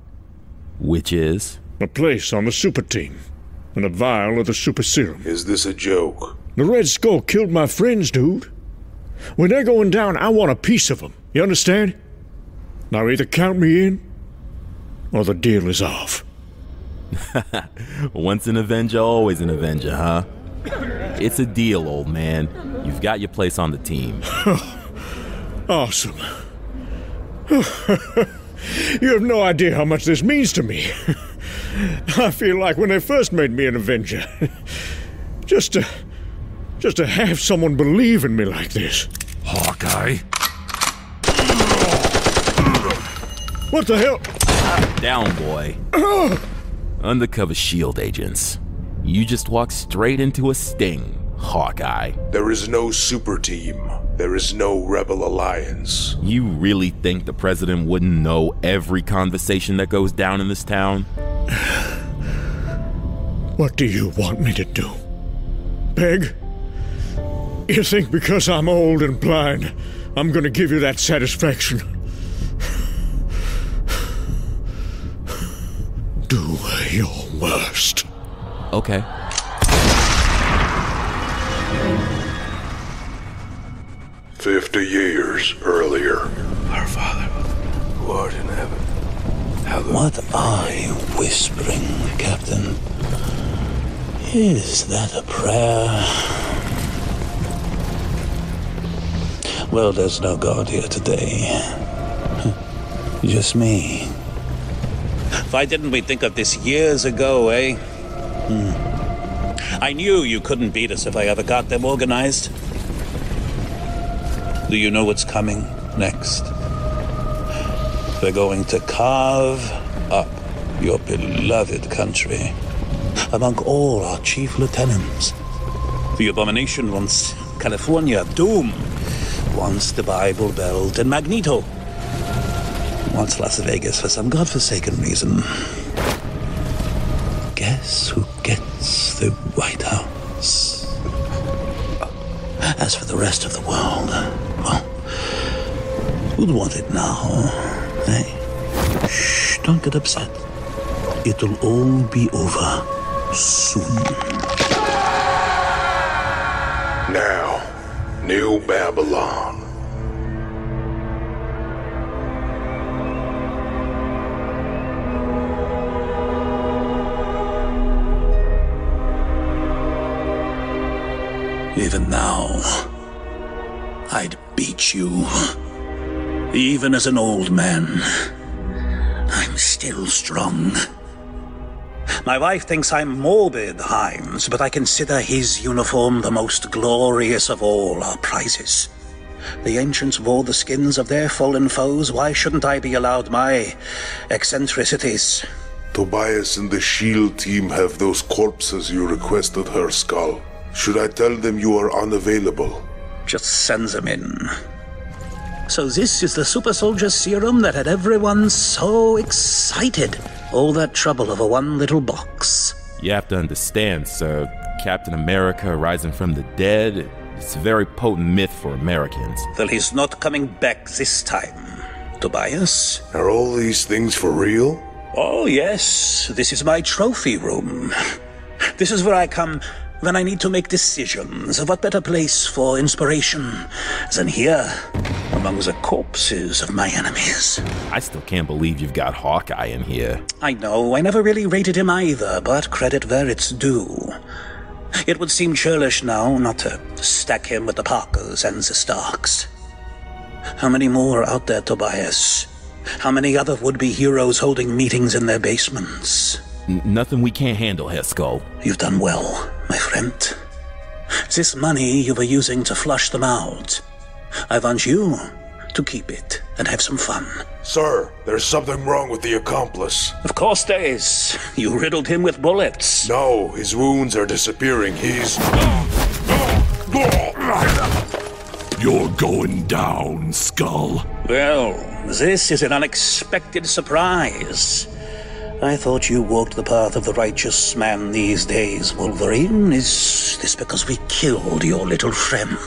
Which is? A place on the super team. And a vial of the super serum. Is this a joke? The Red Skull killed my friends, dude. When they're going down, I want a piece of them. You understand? Now either count me in, or the deal is off. Once an Avenger, always an Avenger, huh? It's a deal, old man. You've got your place on the team. Awesome. You have no idea how much this means to me. I feel like when they first made me an Avenger. Just to have someone believe in me like this. Hawkeye? What the hell? Down, boy. Undercover SHIELD agents. You just walked straight into a sting, Hawkeye. There is no super team. There is no Rebel Alliance. You really think the president wouldn't know every conversation that goes down in this town? What do you want me to do? Beg? You think because I'm old and blind, I'm gonna give you that satisfaction? Do your worst. Okay. "50 years earlier. Our Father, who art in heaven, What are you whispering, Captain? Is that a prayer? Well, there's no God here today. Just me. Why didn't we think of this years ago, eh? I knew you couldn't beat us if I ever got them organized. Do you know what's coming next? We're going to carve up your beloved country among all our chief lieutenants. The Abomination wants California. Doom wants the Bible Belt. And Magneto wants Las Vegas for some godforsaken reason. Guess who gets the White House? As for the rest of the world, well, who'd want it now, eh? Shh, don't get upset. It'll all be over soon. Now, New Babylon. Even now, I'd beat you. Even as an old man, I'm still strong. My wife thinks I'm morbid, Himes, but I consider his uniform the most glorious of all our prizes. The ancients wore the skins of their fallen foes. Why shouldn't I be allowed my eccentricities? Tobias and the SHIELD team have those corpses you requested her skull. Should I tell them you are unavailable? Just send them in. So this is the super soldier serum that had everyone so excited. All that trouble over one little box. You have to understand, sir. Captain America rising from the dead, it's a very potent myth for Americans. Well, he's not coming back this time, Tobias. Are all these things for real? Oh, yes. This is my trophy room. This is where I come when I need to make decisions. What better place for inspiration than here, among the corpses of my enemies? I still can't believe you've got Hawkeye in here. I know, I never really rated him either, but credit where it's due. It would seem churlish now not to stack him with the Parkers and the Starks. How many more are out there, Tobias? How many other would-be heroes holding meetings in their basements? Nothing we can't handle, Heskull. You've done well, my friend. This money you were using to flush them out, I want you to keep it and have some fun. Sir, there's something wrong with the accomplice. Of course there is. You riddled him with bullets. No, his wounds are disappearing. He's... You're going down, Skull. Well, this is an unexpected surprise. I thought you walked the path of the righteous man these days, Wolverine. Is this because we killed your little friend?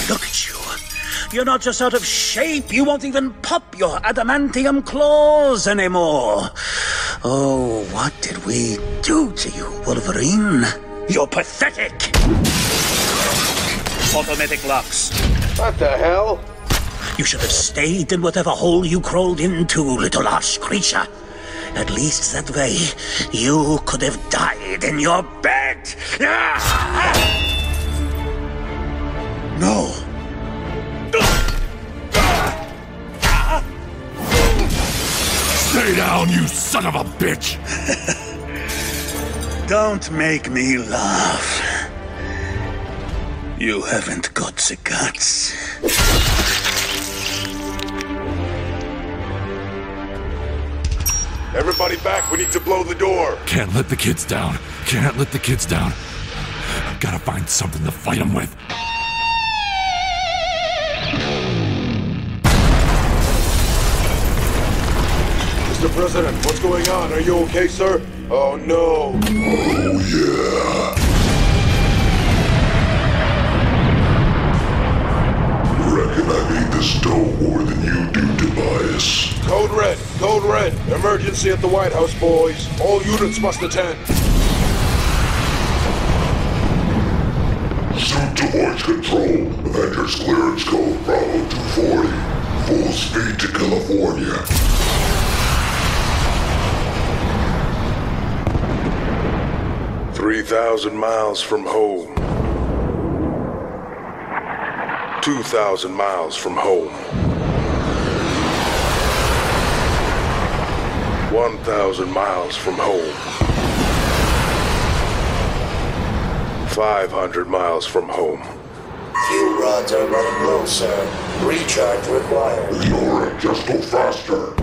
Look at you. You're not just out of shape. You won't even pop your adamantium claws anymore. Oh, what did we do to you, Wolverine? You're pathetic. Automatic locks. What the hell? You should have stayed in whatever hole you crawled into, little harsh creature. At least that way, you could have died in your bed. No. Stay down, you son of a bitch! Don't make me laugh. You haven't got the guts. Everybody back, we need to blow the door. Can't let the kids down. Can't let the kids down. Gotta find something to fight them with. Mr. President, what's going on? Are you okay, sir? Oh, no. Oh, yeah. Reckon I need this dough more than you do, Tobias. Code red, code red. Emergency at the White House, boys. All units must attend. Suit to voice control. Avengers clearance code Bravo 240. Full speed to California. 3,000 miles from home. 2,000 miles from home. 1,000 miles from home. 500 miles from home. Fuel rods are running low, sir. Recharge required. Laura, just go faster.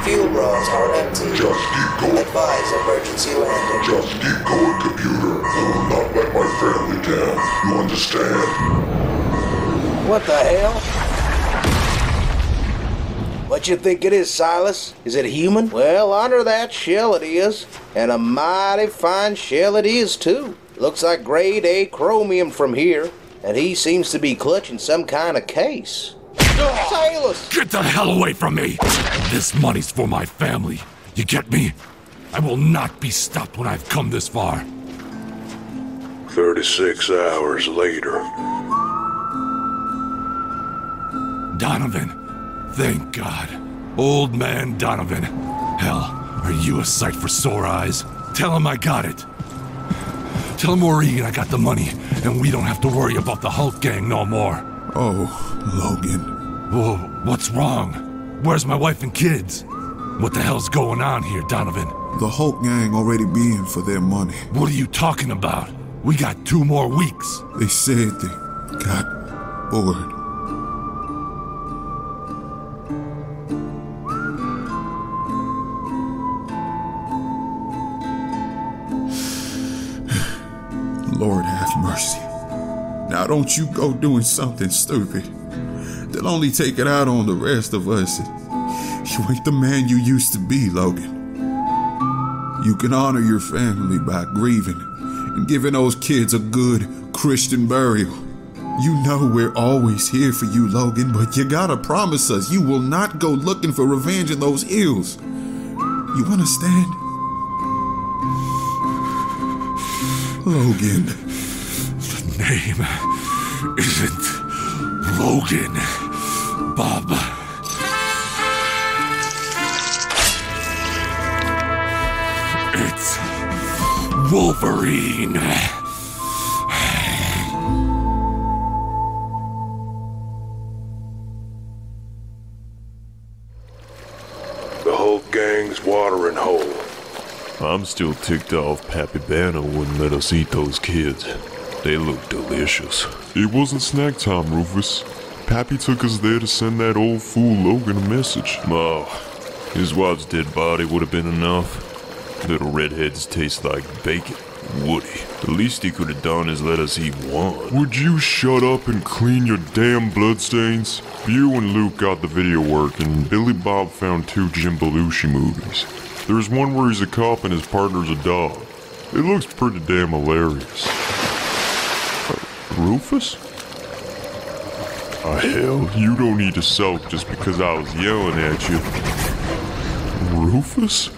Fuel rods are empty. Just keep going. Advise emergency landing. Just keep going, computer. I will not let my family down. You understand? What the hell? What you think it is, Silas? Is it human? Well, under that shell it is. And a mighty fine shell it is, too. Looks like grade A chromium from here. And he seems to be clutching some kind of case. Silas! Get the hell away from me! This money's for my family. You get me? I will not be stopped when I've come this far. 36 hours later. Donovan. Thank God. Old man Donovan. Hell, are you a sight for sore eyes? Tell him I got it. Tell Maureen I got the money, and we don't have to worry about the Hulk gang no more. Oh, Logan. Whoa, what's wrong? Where's my wife and kids? What the hell's going on here, Donovan? The Hulk gang already being for their money. What are you talking about? We got 2 more weeks. They said they got bored. Lord have mercy. Now don't you go doing something stupid. They'll only take it out on the rest of us. You ain't the man you used to be, Logan. You can honor your family by grieving and giving those kids a good Christian burial. You know we're always here for you, Logan, but you gotta promise us you will not go looking for revenge in those hills. You understand? Logan. The name isn't Logan, Bob. It's Wolverine. The whole gang's watering hole. I'm still ticked off Pappy Banner wouldn't let us eat those kids. They look delicious. It wasn't snack time, Rufus. Pappy took us there to send that old fool Logan a message. Oh, his wife's dead body would have been enough. Little redheads taste like bacon. Woody. The least he could have done is let us eat one. Would you shut up and clean your damn bloodstains? You and Luke got the video working. Billy Bob found 2 Jim Belushi movies. There's one where he's a cop and his partner's a dog. It looks pretty damn hilarious. Rufus? Hell, you don't need to sulk just because I was yelling at you. Rufus?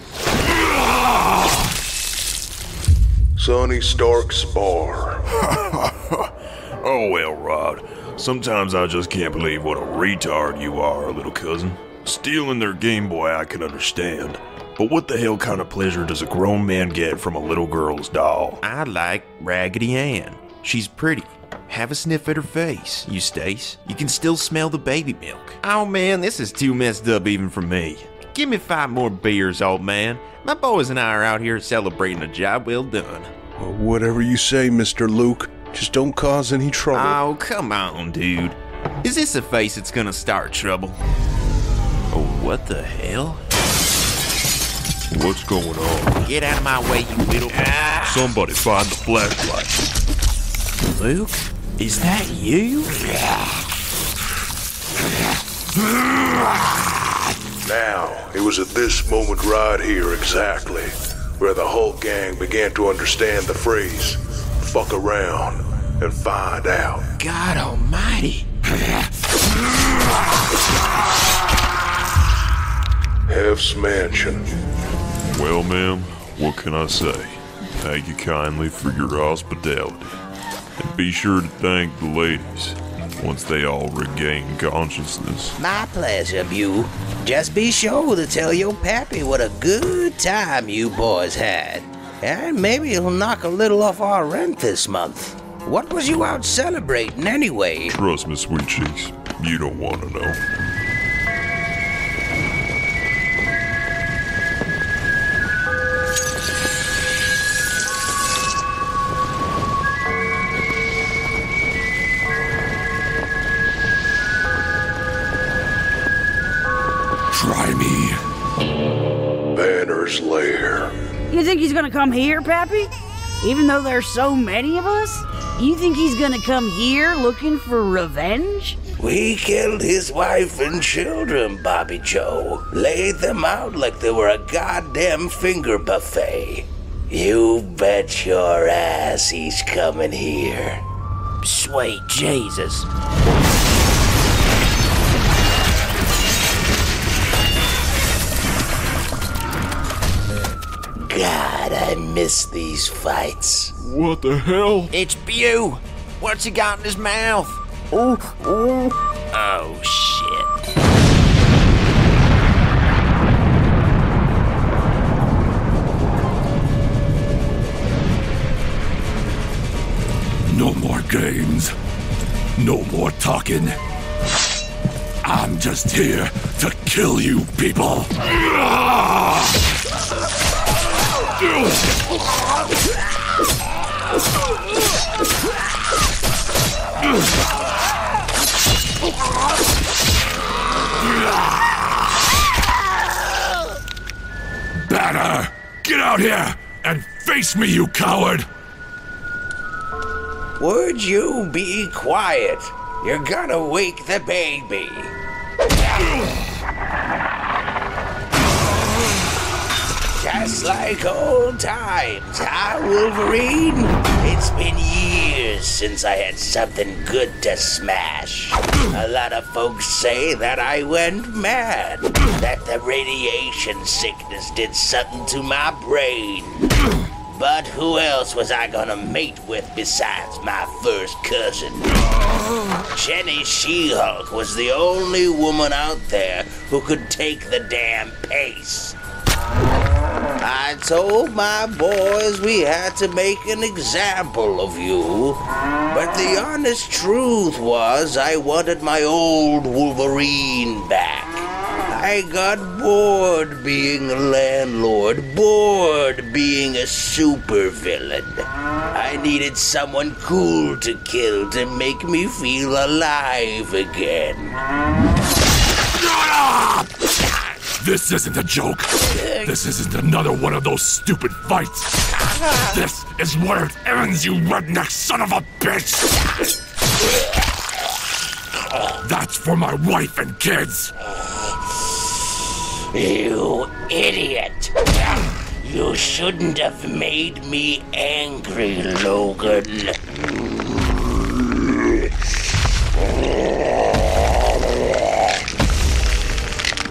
Sonny Stark's bar. Oh well, Rod. Sometimes I just can't believe what a retard you are, little cousin. Stealing their Game Boy I can understand. But what the hell kind of pleasure does a grown man get from a little girl's doll? I like Raggedy Ann. She's pretty. Have a sniff at her face, Eustace. You can still smell the baby milk. Oh man, this is too messed up even for me. Give me 5 more beers, old man. My boys and I are out here celebrating a job well done. Whatever you say, Mr. Luke. Just don't cause any trouble. Oh, come on, dude. Is this a face that's gonna start trouble? Oh, what the hell? What's going on? Get out of my way, you little... Somebody find the flashlight. Luke? Is that you? Now, it was at this moment right here exactly where the Hulk gang began to understand the phrase, fuck around and find out. God almighty. Hef's mansion. Well, ma'am, what can I say? Thank you kindly for your hospitality. And be sure to thank the ladies. once they all regain consciousness. My pleasure, Beau. Just be sure to tell your pappy what a good time you boys had. And maybe he'll knock a little off our rent this month. What was you out celebrating anyway? Trust me, sweet cheeks. You don't want to know. Try me. Banner's lair. You think he's gonna come here, Pappy? Even though there's so many of us? You think he's gonna come here looking for revenge? We killed his wife and children, Bobbie-Jo. Laid them out like they were a goddamn finger buffet. You bet your ass he's coming here. Sweet Jesus. God, I miss these fights. What the hell? It's Beau. What's he got in his mouth? Oh, shit. No more games. No more talking. I'm just here to kill you people. Banner, get out here and face me, you coward! Would you be quiet? You're gonna wake the baby. Just like old times, huh, Wolverine? It's been years since I had something good to smash. A lot of folks say that I went mad, that the radiation sickness did something to my brain. But who else was I gonna mate with besides my first cousin? Jenny She-Hulk was the only woman out there who could take the damn pace. I told my boys we had to make an example of you, but the honest truth was I wanted my old Wolverine back. I got bored being a landlord, bored being a supervillain. I needed someone cool to kill to make me feel alive again. Shut up! This isn't a joke. This isn't another one of those stupid fights. This is where it ends, you redneck son of a bitch! That's for my wife and kids! You idiot! You shouldn't have made me angry, Logan.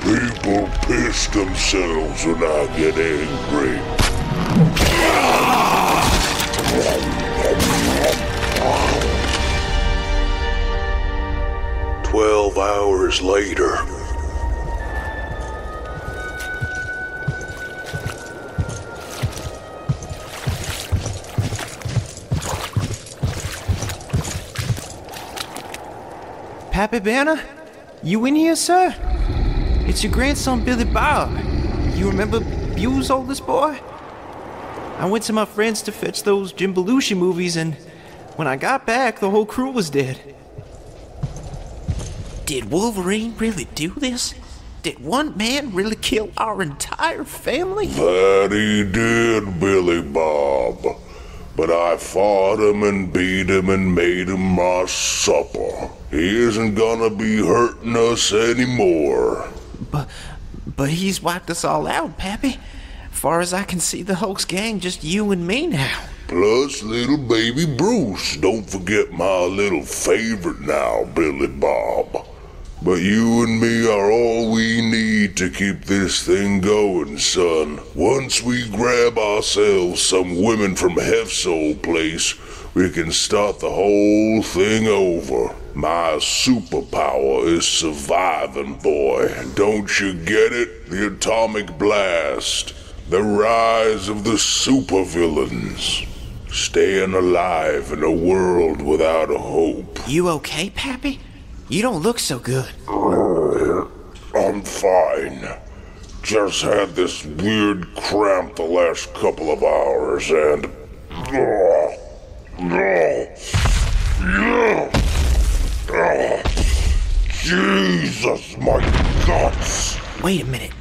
People piss themselves when I get angry. 12 hours later. Pappy Banner? You in here, sir? It's your grandson, Billy Bob. You remember Beau's oldest boy? I went to my friends to fetch those Jim Belushi movies, and when I got back, the whole crew was dead. Did Wolverine really do this? Did one man really kill our entire family? That he did, Billy Bob. But I fought him and beat him and made him my supper. He isn't gonna be hurting us anymore. But he's wiped us all out, Pappy. Far as I can see, the Hulk's gang just you and me now. Plus little baby Bruce. Don't forget my little favorite now, Billy Bob. But you and me are all we need to keep this thing going, son. Once we grab ourselves some women from Hef's old place, we can start the whole thing over. My superpower is surviving, boy. Don't you get it? The atomic blast. The rise of the supervillains. Staying alive in a world without a hope. You okay, Pappy? You don't look so good. I'm fine. Just had this weird cramp the last couple of hours and... Jesus, my guts! Wait a minute.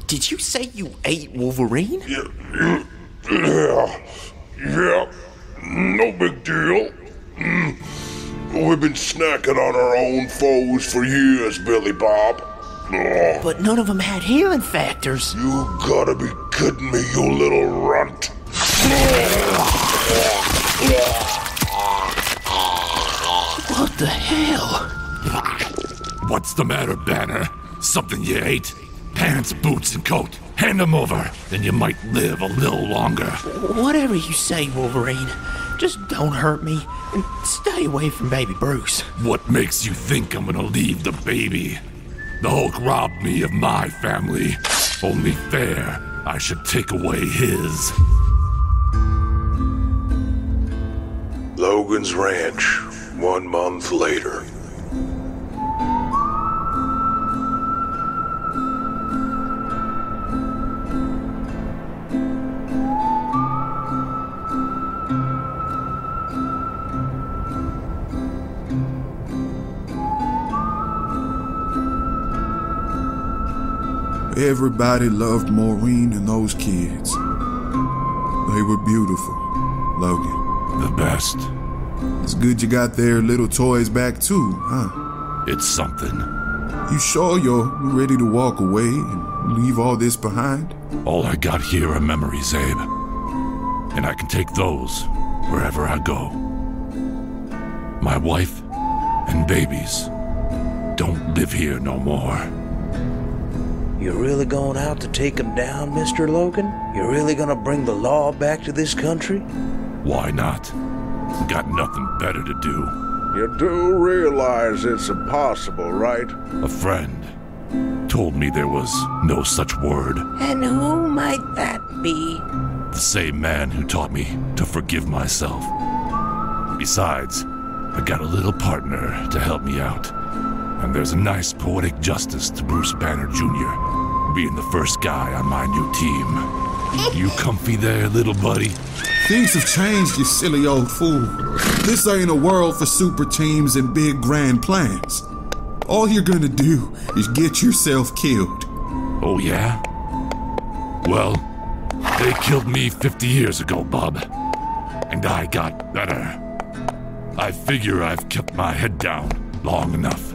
Did you say you ate Wolverine? Yeah. No big deal. We've been snacking on our own foes for years, Billy Bob. But none of them had healing factors. You gotta be kidding me, you little runt. What the hell? What's the matter, Banner? Something you ate? Pants, boots, and coat. Hand them over, then you might live a little longer. Whatever you say, Wolverine. Just don't hurt me, and stay away from baby Bruce. What makes you think I'm gonna leave the baby? The Hulk robbed me of my family. Only fair, I should take away his. Logan's Ranch, 1 month later. Everybody loved Maureen and those kids. They were beautiful, Logan. The best. It's good you got their little toys back too, huh? It's something. You sure you're ready to walk away and leave all this behind? All I got here are memories, Abe. And I can take those wherever I go. My wife and babies don't live here no more. You really going out to take him down, Mr. Logan? You really gonna bring the law back to this country? Why not? Got nothing better to do. You do realize it's impossible, right? A friend told me there was no such word. And who might that be? The same man who taught me to forgive myself. Besides, I got a little partner to help me out. And there's a nice poetic justice to Bruce Banner Jr. being the first guy on my new team. You comfy there, little buddy? Things have changed, you silly old fool. This ain't a world for super teams and big grand plans. All you're gonna do is get yourself killed. Oh, yeah? Well, they killed me 50 years ago, bub. And I got better. I figure I've kept my head down long enough.